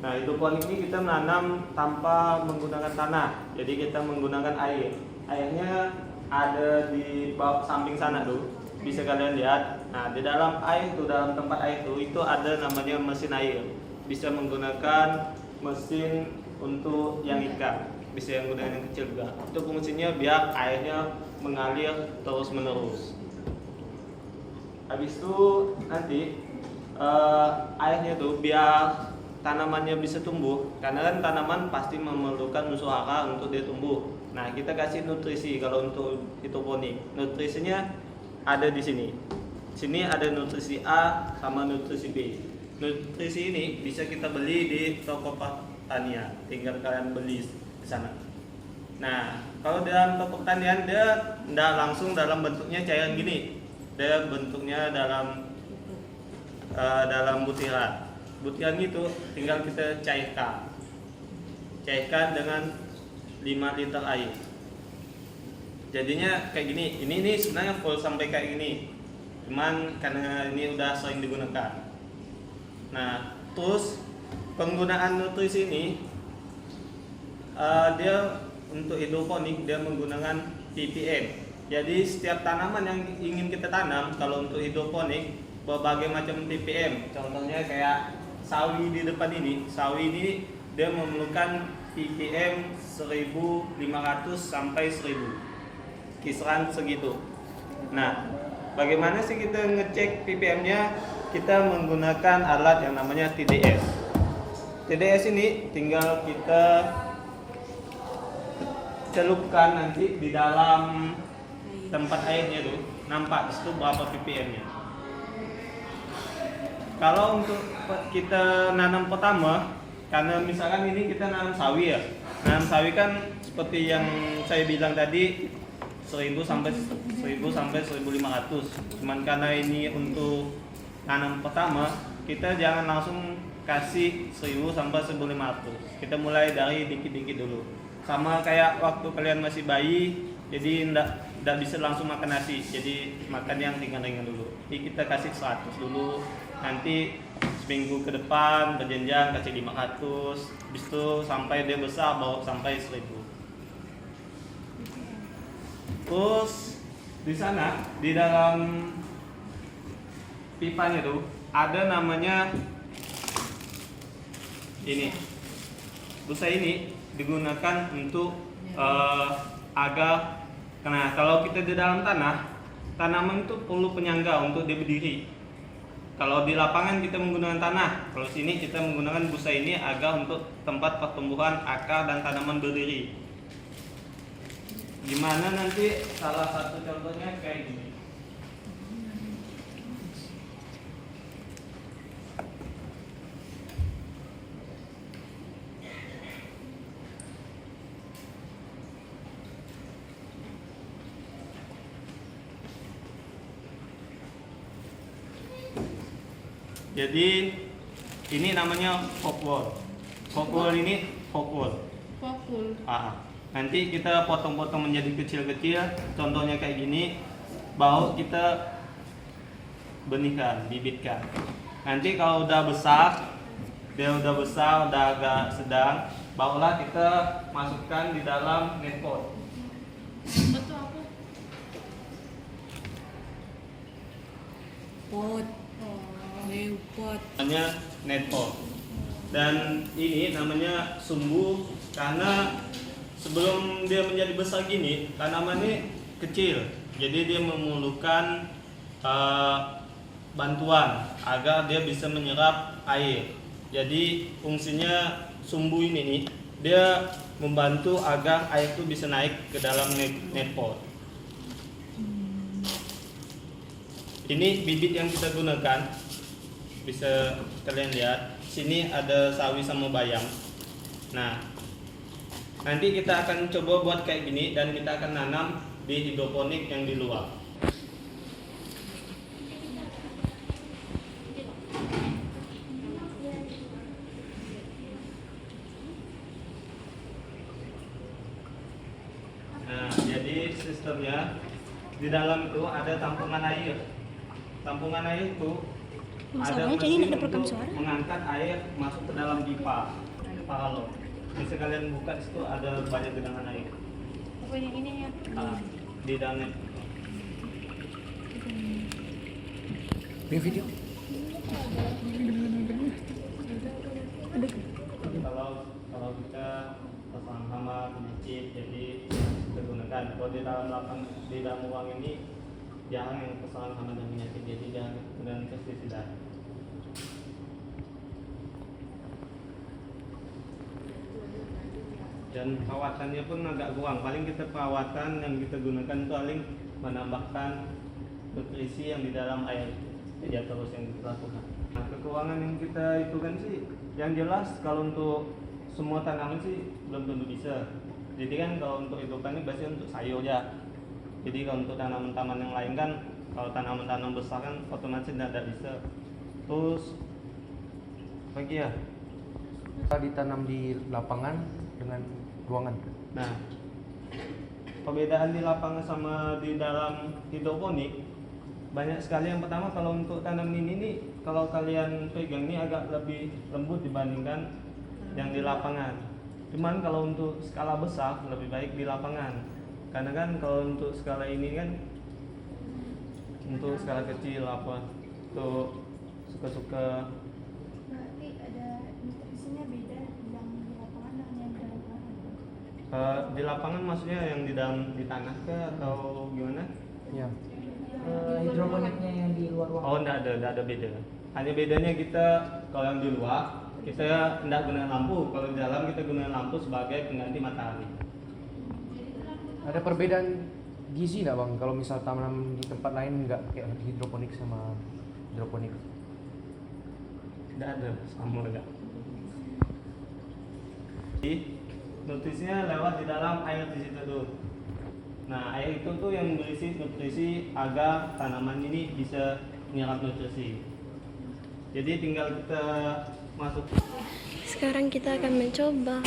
Nah, hidroponik ini kita menanam tanpa menggunakan tanah. Jadi kita menggunakan air. Airnya ada di bawah samping sana tuh. Bisa kalian lihat. Nah, di dalam air itu, dalam tempat air itu ada namanya mesin air. Bisa menggunakan mesin untuk yang ikan, bisa yang menggunakan yang kecil juga. Itu fungsinya biar airnya mengalir terus menerus. Habis itu nanti airnya tuh biar tanamannya bisa tumbuh, karena kan tanaman pasti memerlukan unsur hara untuk dia tumbuh. Nah, kita kasih nutrisi kalau untuk hidroponik. Nutrisinya ada di sini. Sini ada nutrisi A sama nutrisi B. Nutrisi ini bisa kita beli di toko pertanian, tinggal kalian beli di sana. Nah, kalau dalam toko pertanian dia tidak langsung dalam bentuknya cairan gini. Dia bentuknya dalam butiran. Butiran itu tinggal kita cairkan dengan 5 liter air. Jadinya kayak gini. Ini sebenarnya full sampai kayak gini, cuman karena ini udah sering digunakan. Nah, terus penggunaan nutrisi ini dia untuk hidroponik dia menggunakan ppm. Jadi setiap tanaman yang ingin kita tanam kalau untuk hidroponik berbagai macam ppm. Contohnya kayak sawi di depan ini. Sawi ini dia memerlukan ppm 1500 sampai 1000. Kisaran segitu. Nah, bagaimana sih kita ngecek ppm-nya? Kita menggunakan alat yang namanya TDS. TDS ini tinggal kita celupkan nanti di dalam tempat airnya tuh, nampak di situ berapa ppm-nya. Kalau untuk kita nanam pertama, karena misalkan ini kita nanam sawi ya. Nanam sawi kan seperti yang saya bilang tadi 1000 sampai 1500. Cuman karena ini untuk nanam pertama, kita jangan langsung kasih 1000 sampai 1500. Kita mulai dari dikit-dikit dulu. Sama kayak waktu kalian masih bayi, jadi ndak bisa langsung makan nasi. Jadi makan yang ringan-ringan dulu. Jadi kita kasih 100 dulu. Nanti seminggu ke depan berjenjang kasih 500. Habis itu sampai dia besar bawa sampai 1000. Terus di sana di dalam pipanya tuh ada namanya ini. Busa ini digunakan untuk agar karena kalau kita di dalam tanaman itu perlu penyangga untuk dia berdiri. Kalau di lapangan kita menggunakan tanah, kalau sini kita menggunakan busa ini agar untuk tempat pertumbuhan akar dan tanaman berdiri. Gimana nanti salah satu contohnya kayak gini. Jadi ini namanya forkwall. Forkwall ini forkwall. Nanti kita potong-potong menjadi kecil-kecil. Contohnya kayak gini. Baru kita benihkan, bibitkan. Nanti kalau udah besar, udah agak sedang, barulah kita masukkan di dalam net pot. Betul apa? Pot. Pot. Namanya net pot. Dan ini namanya sumbu karena sebelum dia menjadi besar gini, tanamannya kecil. Jadi dia memerlukan bantuan agar dia bisa menyerap air. Jadi fungsinya sumbu ini nih, dia membantu agar air itu bisa naik ke dalam net pot. Ini bibit yang kita gunakan. Bisa kalian lihat, sini ada sawi sama bayam. Nah, nanti kita akan coba buat kayak gini dan kita akan nanam di hidroponik yang di luar. Nah, jadi sistemnya di dalam itu ada tampungan air. Tampungan air itu Masalahnya ada jadi mesin tidak ada perekam untuk suara. mengangkat air masuk ke dalam pipa paralon. Bisa kalian buka di situ ada banyak genangan air. Apa yang ini ya? Di dalamnya. Ini video. Kalau kita pasang hama penyicip, jadi kita gunakan. Kalau di dalam ruang ini jarang yang pasang hama dan penyakit, jadi jangan dengan pestisida. Dan perawatannya pun agak kurang. Paling kita perawatan yang kita gunakan itu paling menambahkan nutrisi yang di dalam air. Ya terus yang kita lakukan. Nah, kekurangan yang kita itu kan sih, yang jelas kalau untuk semua tanaman sih belum tentu bisa. Jadi kan kalau untuk hidupan ini biasanya untuk sayur ya. Jadi kalau untuk tanaman-tanaman yang lain kan, kalau tanaman-tanaman besar kan otomatis tidak bisa. Terus lagi ya. Kita ditanam di lapangan dengan ruangan. Nah, perbedaan di lapangan sama di dalam hidroponik banyak sekali. Yang pertama, kalau untuk tanam ini nih, kalau kalian pegang ini agak lebih lembut dibandingkan yang di lapangan. Cuman kalau untuk skala besar lebih baik di lapangan. Karena kan kalau untuk skala ini kan, untuk skala kecil apa tuh suka-suka. Berarti ada nutrisinya beda yang di lapangan dengan yang di lapangan. Di lapangan maksudnya yang di dalam di tanah ke atau gimana? Ya. Hidroponiknya yang di luar ruangan. Oh, enggak ada beda. Hanya bedanya kita kalau yang di luar kita tidak gunakan lampu, kalau di dalam kita gunakan lampu sebagai pengganti matahari. Ada perbedaan gizi nggak bang? Kalau misal tanam di tempat lain nggak kayak hidroponik sama hidroponik? Tidak ada, sama enggak. Jadi nutrisinya lewat di dalam air di situ tuh. Nah, air itu tuh yang berisi nutrisi agar tanaman ini bisa menyerap nutrisi. Jadi tinggal kita masuk. Sekarang kita akan mencoba.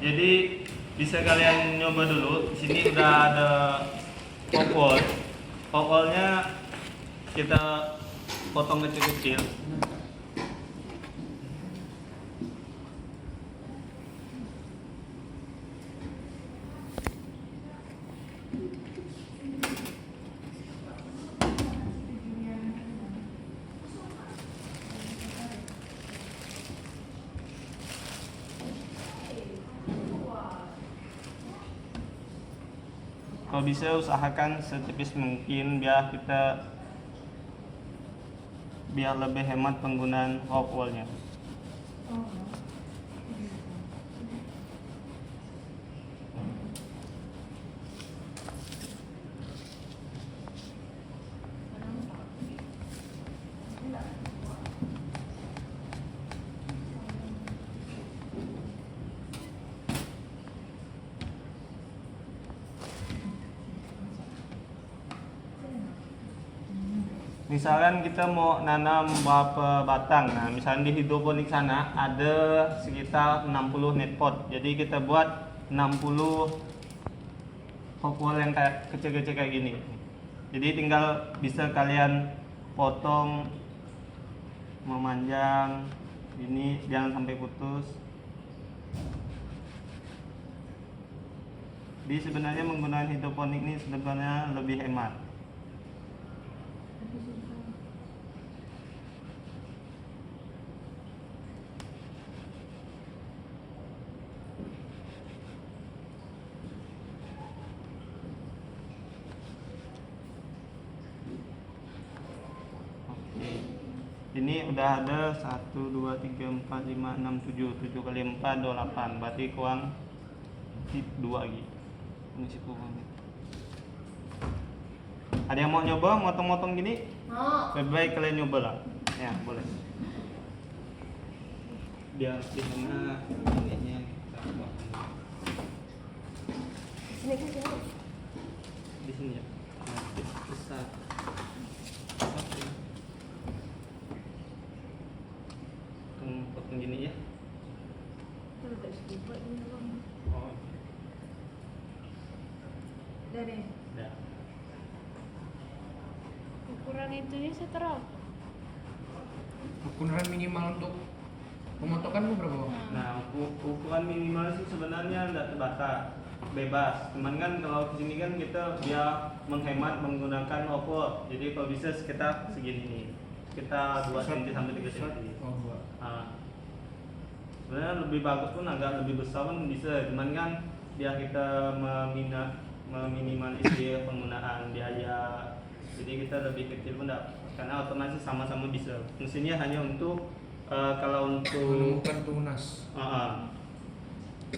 Jadi bisa kalian nyoba dulu. Di sini udah ada popol. Popolnya kita potong kecil-kecil. Kalau bisa usahakan setipis mungkin biar lebih hemat penggunaan rock wool-nya. Misalkan kita mau nanam berapa batang. Nah, misalnya di hidroponik sana ada sekitar 60 net pot. Jadi kita buat 60 rock wool yang kayak kecil-kecil kayak gini. Jadi tinggal bisa kalian potong memanjang ini, jangan sampai putus. Jadi sebenarnya menggunakan hidroponik ini sebenarnya lebih hemat. Ini udah ada 1, 2, 3, 4, 5, 6, 7 kali 4, 28. Berarti kurang 2 lagi. Ini sih kurang. Ada yang mau nyoba motong-motong gini? Mau. Lebih baik kalian nyoba lah. Ya, boleh. Biar di mana ininya kita potong. Sini kan jauh. Di sini ya. Nah, besar. Potong gini ya. nih. Ya. Ukuran itunya seteral. Ukuran minimal untuk pemotokanmu berapa bang? Nah, ukuran minimal sih sebenarnya tidak terbatas, bebas. Cuman kan kalau di sini kan kita biar menghemat menggunakan opor. Jadi kalau bisa sekitar segini nih. Kita 2 cm sampai 3 cm. Oh, dua. Sebenarnya lebih bagus pun agak lebih besar pun bisa. Cuman kan biar kita meminimalisir penggunaan biaya. Jadi kita lebih kecil pun enggak, karena otomatis sama-sama bisa. Fungsinya hanya untuk kalau untuk Menemukan tunas.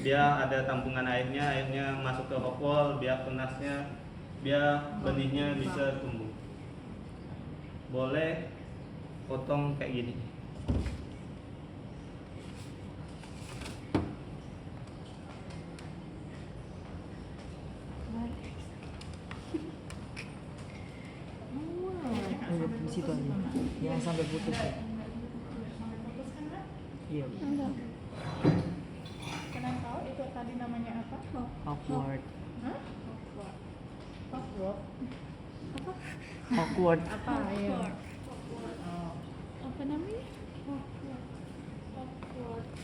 dia ada tampungan airnya masuk ke hopol, biar tunasnya, biar benihnya bisa tumbuh. Boleh potong kayak gini. Di situ aja. Jangan sampai putus ya. Iya. Enggak. Kalian tahu itu tadi namanya apa? Awkward. Hah? Awkward. Apa? Awkward. Apa? Iya. Oh. Apa namanya?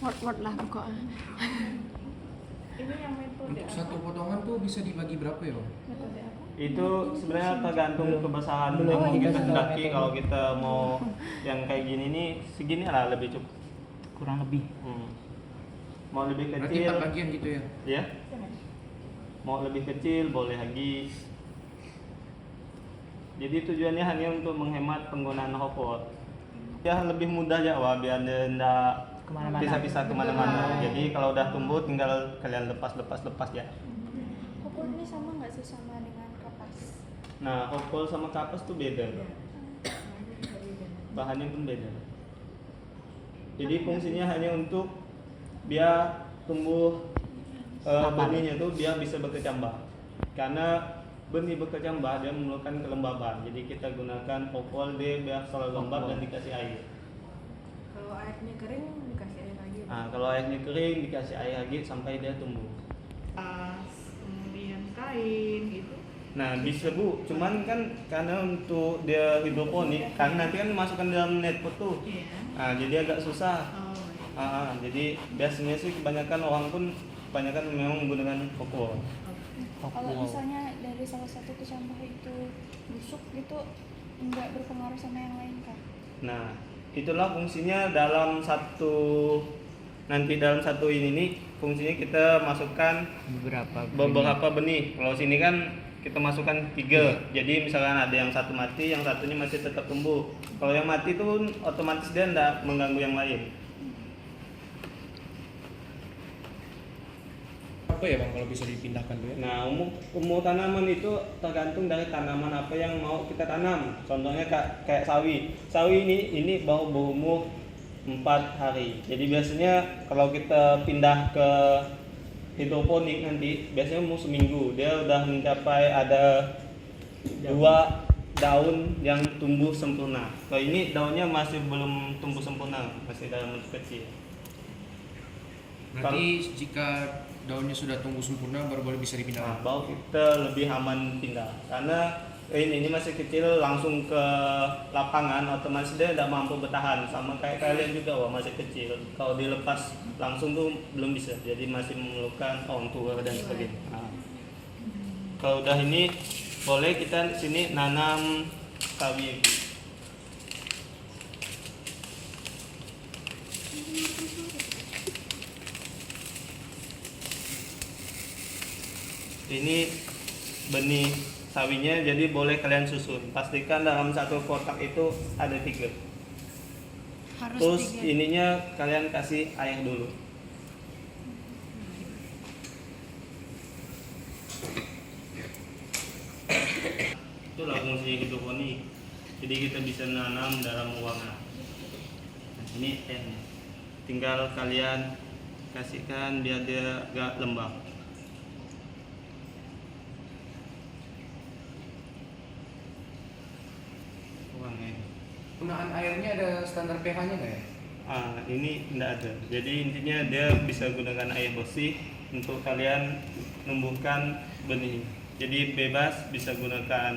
Awkward lah pokoknya. Ini yang metode Untuk apa? satu potongan tuh bisa dibagi berapa ya bang? Metode apa? Itu sebenarnya tergantung kebesaran belum yang mau kita dikasih tahu hendaki. metode. Kalau kita mau yang kayak gini nih, segini lah lebih cukup. Kurang lebih. Mau lebih Berarti kecil, 4 bagian gitu ya? ya. Mau lebih kecil boleh lagi. Jadi tujuannya hanya untuk menghemat penggunaan hopor. Ya lebih mudah ya, wah, biar tidak Kemana-mana. bisa kemana-mana. Jadi kalau udah tumbuh tinggal kalian lepas ya. Hopor ini sama nggak sih sama dengan kapas? Nah, hopor sama kapas tuh beda. Bahannya pun beda. Jadi fungsinya hanya untuk biar tumbuh benihnya tuh biar bisa berkecambah. Karena benih berkecambah dia memerlukan kelembaban. Jadi kita gunakan hopor dia biar selalu lembab dan dikasih air. Kalau airnya kering dikasih air lagi. Nah, kalau airnya kering dikasih air lagi sampai dia tumbuh. Tas, kemudian kain gitu. Nah, bisa Bu, cuman kan karena untuk dia hidroponik, kan nanti kan dimasukkan dalam net pot tuh. Iya. Nah, jadi agak susah. Oh. Jadi biasanya sih kebanyakan orang pun memang menggunakan hopor. Kalau misalnya dari salah satu kecambah itu busuk gitu, nggak berpengaruh sama yang lain kan? Nah, itulah fungsinya dalam satu ini nih, fungsinya kita masukkan beberapa benih. Kalau sini kan kita masukkan 3. Jadi misalkan ada yang satu mati, yang satunya masih tetap tumbuh. Kalau yang mati itu otomatis dia tidak mengganggu yang lain. Apa ya bang kalau bisa dipindahkan tuh ya? Nah, umur tanaman itu tergantung dari tanaman apa yang mau kita tanam. Contohnya kayak sawi. Sawi ini baru berumur 4 hari. Jadi biasanya kalau kita pindah ke hidroponik nanti biasanya umur seminggu dia udah mencapai ada 2 daun yang tumbuh sempurna. Kalau ini daunnya masih belum tumbuh sempurna, masih dalam bentuk kecil. Berarti jika daunnya sudah tumbuh sempurna baru boleh bisa Nah, dipindahkan. baru kita lebih aman pindah karena ini masih kecil langsung ke lapangan otomatis dia tidak mampu bertahan sama kayak kalian juga, wah masih kecil. Kalau dilepas langsung tuh belum bisa, jadi masih memerlukan orang tua dan sebagainya. Nah, kalau udah ini boleh kita sini nanam sawi. Ini benih sawinya, jadi boleh kalian susun. Pastikan dalam satu kotak itu ada 3. Harus Terus 3. ininya kalian kasih air dulu. Itulah fungsinya hidroponik. Jadi kita bisa nanam dalam ruangan. Nah, ini airnya. Tinggal kalian kasihkan biar dia agak lembab. Penggunaan airnya ada standar pH-nya nggak ya? Ini tidak ada. Jadi intinya dia bisa gunakan air bersih untuk kalian numbuhkan benih. Jadi bebas bisa gunakan.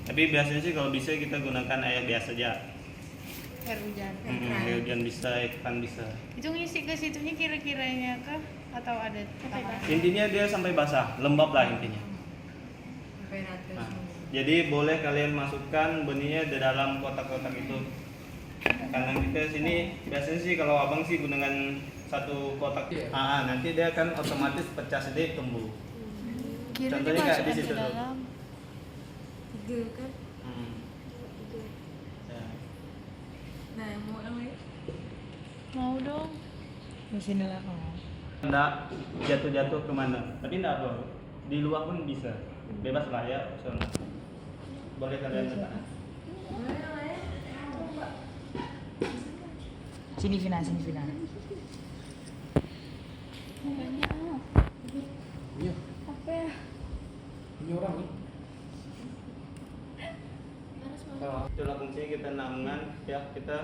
Tapi biasanya sih kalau bisa kita gunakan air biasa aja. Air hujan. Air hujan bisa, ikan bisa. Itu ngisi ke situnya kira-kiranya kah atau ada tambahan? Intinya dia sampai basah, lembab lah intinya. Sampai rata Nah, semua. jadi boleh kalian masukkan benihnya di dalam kotak-kotak itu. Karena kita sini biasanya sih kalau abang sih gunakan satu kotak. Nanti dia akan otomatis pecah sendiri tumbuh. Kira Contohnya kayak di dimasukkan situ ke tuh. dalam. 3 kan? Hmm. 3. Ya. Nah, yang mau yang lain? Mau dong. Di sini lah kamu. Nggak jatuh-jatuh kemana, tapi nggak apa, di luar pun bisa, bebas lah ya, opsional. Boleh kalian letak. Boleh yang lain? Coba. Sini Vina, sini Vina. Banyak ah. Iya, Apa ya? ini orang nih. Itulah fungsinya kita nangan ya, kita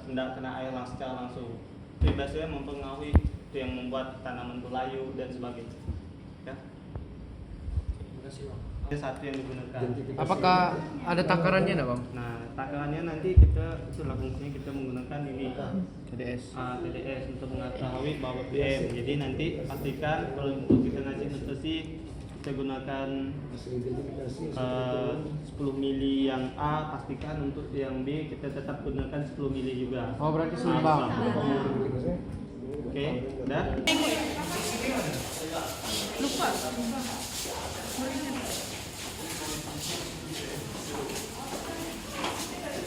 tidak kena air secara langsung. Itu biasanya mempengaruhi itu yang membuat tanaman itu layu dan sebagainya. Ya. Terima kasih bang. Itu satu yang digunakan. Apakah ada takarannya nggak bang? Nah, takarannya nanti kita itulah fungsinya kita menggunakan ini TDS. TDS untuk mengetahui bahwa PM. Jadi nanti pastikan kalau untuk kita ngasih nutrisi kita gunakan 10 mili yang A, pastikan untuk yang B kita tetap gunakan 10 mili juga. Oh berarti seimbang. Oke, udah? Lupa.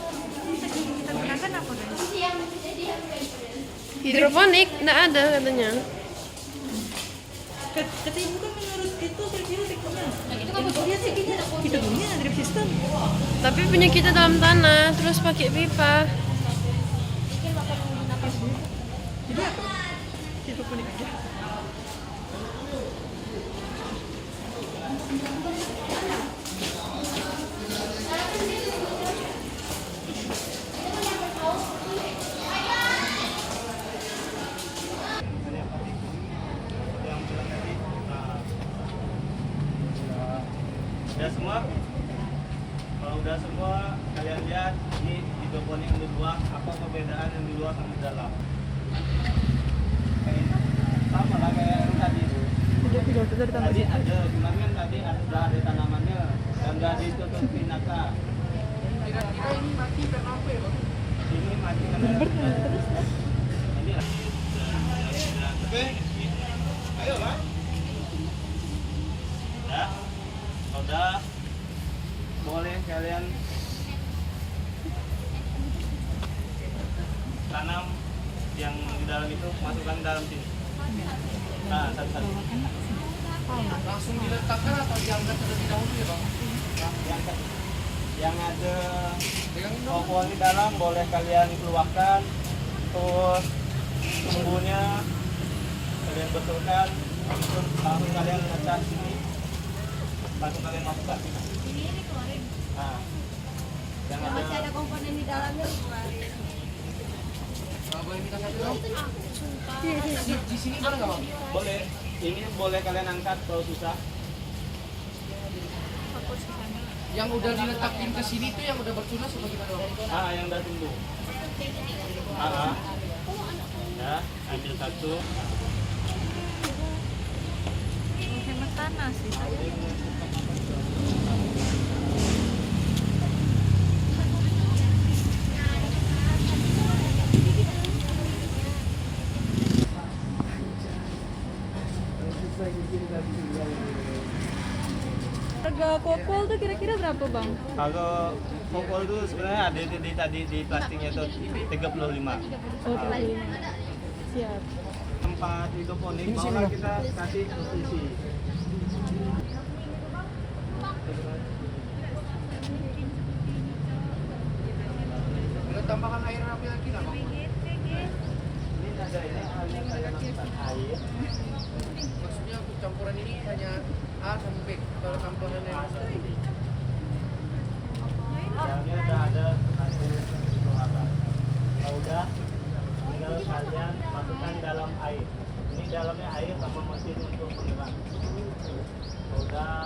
Kita gunakan apa guys? Hidroponik nggak ada katanya. Kata ibu kan menurut itu kira-kira rekomnya. Dia sih kita punya drip system. Tapi punya kita dalam tanah, terus pakai pipa. Jadi apa? Hidroponik aja. Udah semua? Kalau udah semua, kalian lihat ini hidroponik yang di luar, apa perbedaan yang di luar sama di dalam? Sama lah kayak yang tadi. Tadi ada, cuman kan tadi sudah ada tanamannya dan udah ditutupin naka. Kira-kira ini mati karena apa ya bang? Ini mati karena ini lah. Oke, ayo lah. Udah, udah. Boleh kalian tanam yang di dalam itu, masukkan di dalam sini. Nah, satu-satu. Langsung diletakkan atau diangkat terlebih dahulu ya bang? Diangkat. Yang ada Pegangin dong. pohon di dalam boleh kalian keluarkan, terus tumbuhnya kalian betulkan, langsung kalian letak sini, langsung kalian masukkan. Ini keluarin. Nah, yang Masih ada komponen di dalamnya keluarin. Boleh minta satu dong? Sumpah. Di sini mana nggak bang? boleh, ini boleh kalian angkat kalau susah. Yang udah diletakin ke sini tuh yang udah bertunas atau gimana bang? Yang udah tumbuh. Ya, ambil satu. Hemat tanah sih. Harga kopol tuh kira-kira berapa bang? Kalau popol itu sebenarnya ada di tadi di plastiknya itu 35. Oh, siap. Tempat hidroponik malah kita kasih nutrisi. Ada tambahan air apa lagi nggak bang? Ini ada ini saya masukkan air. Maksudnya untuk campuran ini hanya A sama B. Kalau campuran yang Dalamnya udah ada satu apa? Kalau udah tinggal kalian masukkan dalam air. Ini dalamnya air sama mesin untuk pengeras. Kalau udah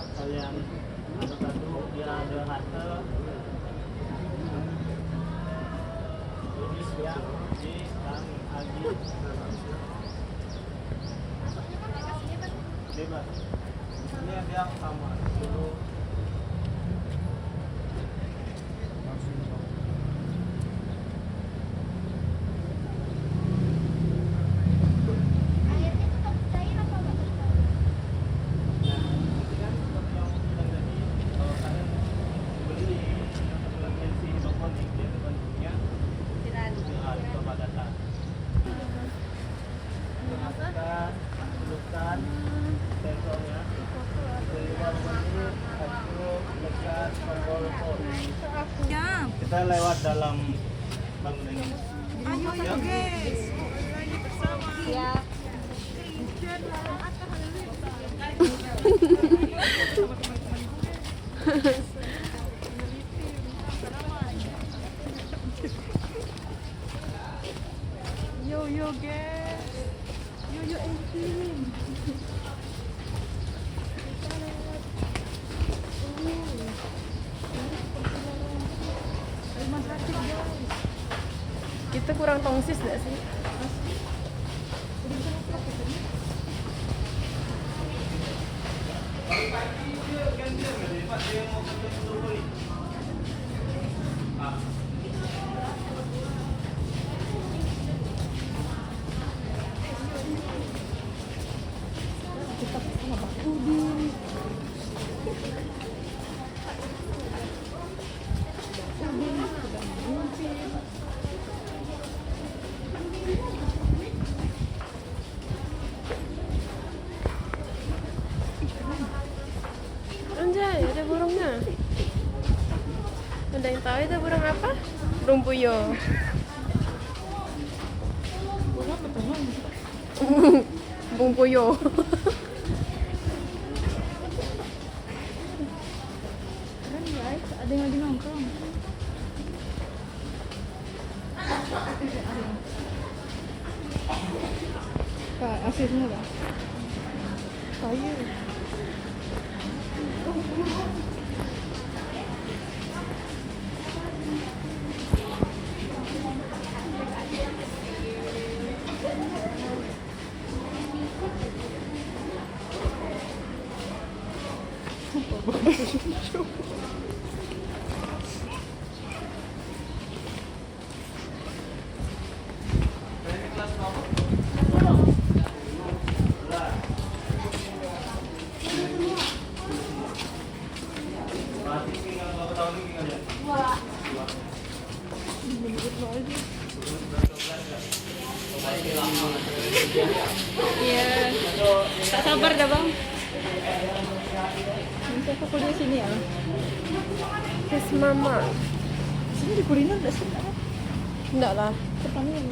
Bebas. Ini dia sama. Ya. Kita lewat dalam bangunan ini. Ayo guys. Lagi bersama. Ya. Yo guys. Yo Entin. Kita kurang tongsis gak sih? Anjay, ada burungnya. Ada yang tahu itu burung apa? Burung puyuh. Burung puyuh. Keren guys, ada yang lagi nongkrong. Kak, asli semua kak? Kayu. Iya. Tak sabar dah bang. Nanti aku kuliah sini ya. Yes mama. Sini di kuliner enggak sih? Enggak lah. Pertanian.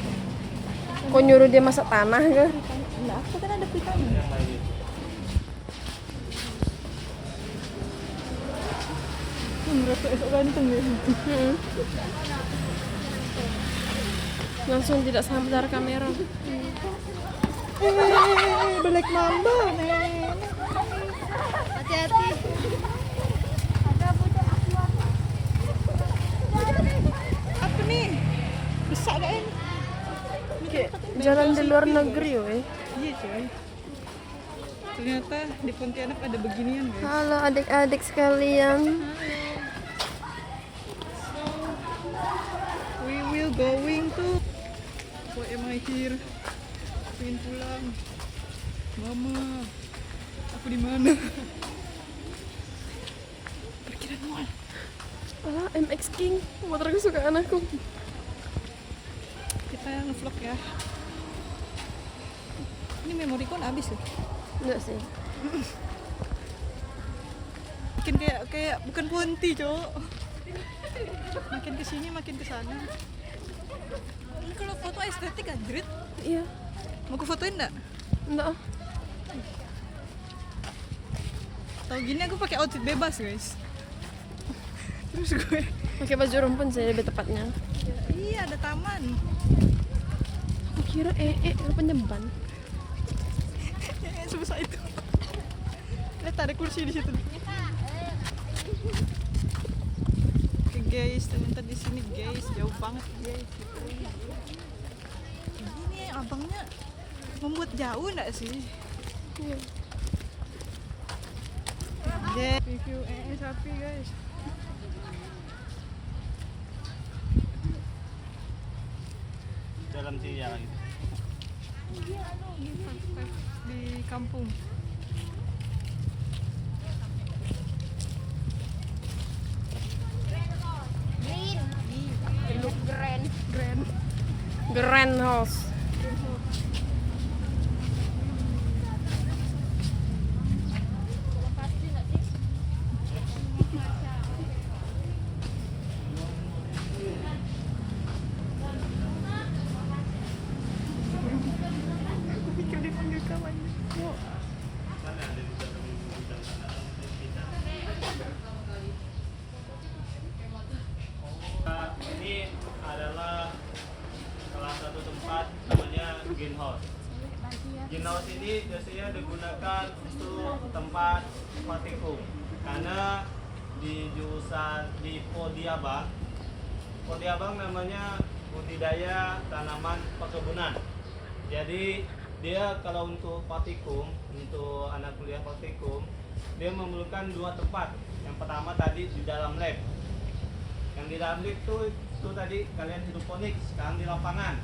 Kau nyuruh dia masak tanah ke? Enggak, aku kan ada pertanian. Mereka esok ganteng ya. Langsung tidak sadar kamera. Black Mamba nih. Hati-hati. Apa nih? Besar gak ini? Kayak jalan di luar negeri weh. Iya coy. Ternyata di Pontianak ada beginian guys. Halo adik-adik sekalian. We will going to. Why am I here? Pengen pulang. Mama, aku di mana? Parkiran mall. Ah, MX King, motor kesukaan aku. Kita nge-vlog ya. Ini memori kon habis loh. Enggak sih. Makin kayak bukan Ponti, Cok. Makin kesini makin kesana. Ini kalau foto estetik anjrit. Iya. Mau ku fotoin enggak? Enggak. Tahu gini aku pakai outfit bebas, guys. Terus gue Pakai baju rumpun sih lebih tepatnya. iya ada taman. Aku kira rupanya ban. Susah itu. Lihat ada kursi di situ. Oke guys, ternyata di sini guys jauh banget guys. Ini abangnya membuat jauh enggak sih? Review sapi guys. Dalam sini ya gitu. Di kampung. Grand House. Pikir dipanggil kawan. Ini adalah salah satu tempat namanya greenhouse. Greenhouse ini biasanya digunakan untuk tempat patikum karena di jurusan di Podi Abang namanya budidaya tanaman perkebunan. Jadi dia kalau untuk patikum, untuk anak kuliah patikum, dia memerlukan 2 tempat. Yang pertama tadi di dalam lab. Yang di dalam lab itu tadi kalian hidroponik, sekarang di lapangan.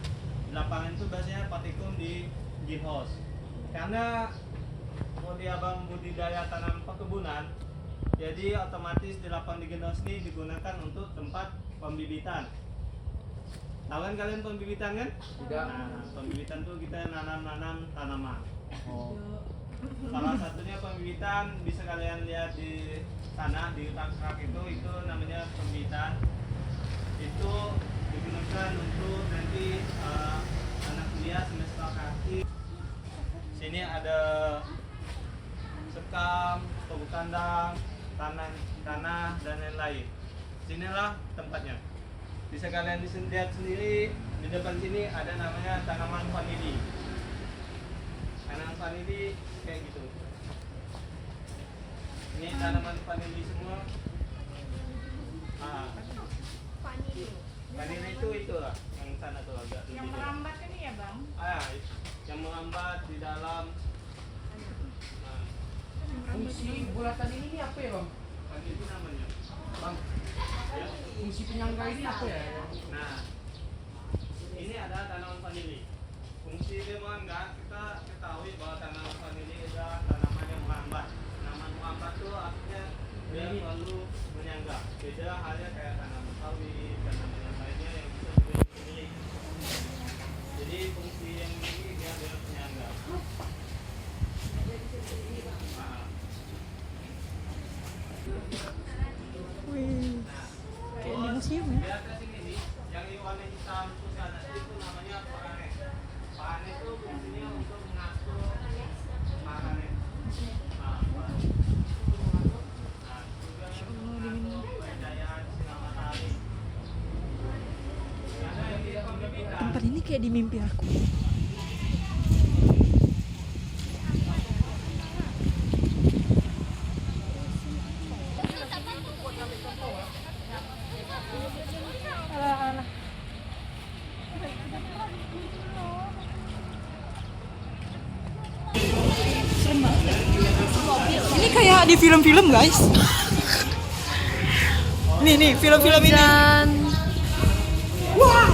Di lapangan itu biasanya patikum di greenhouse. Karena Podi Abang budidaya tanaman perkebunan, jadi otomatis di lapangan di greenhouse ini digunakan untuk tempat pembibitan. Tahu kan kalian pembibitan kan? Tidak. Nah, pembibitan tuh kita nanam tanaman. Oh. Salah satunya pembibitan bisa kalian lihat di sana di rak itu namanya pembibitan. Itu digunakan untuk nanti anak kuliah semester kaki. Sini ada sekam, tubuh kandang, tanah dan lain-lain. Sinilah tempatnya. Bisa kalian lihat sendiri di depan sini ada namanya tanaman vanili. Tanaman vanili kayak gitu. Ini tanaman vanili semua. Vanili itu lah yang sana tuh agak. Yang merambat ini ya bang? Yang merambat di dalam. Nah, Fungsi bulatan ini apa ya bang? vanili namanya. Bang, Ya. fungsi penyangga ini apa ya? Nah, ini ada tanaman vanili. Fungsi dia merambat, kita ketahui bahwa tanaman vanili adalah tanaman yang merambat. Tanaman merambat itu artinya dia selalu menyangga. Beda halnya kayak tanaman sawit, tanaman yang lainnya yang bisa sendiri. Jadi fungsi yang ini dia adalah penyangga. Nah, Wih, kayak di museum ya. di atas ini nih, yang warna hitam itu sana itu namanya paranet. Paranet itu fungsinya untuk mengatur paranet. Nah, itu mengatur. Nah, juga mengatur peredaran sinar matahari. Karena ini pembibitan. Tempat ini kayak di mimpi aku. Ini kayak di film-film guys. Nih film-film ini. Dan Wah,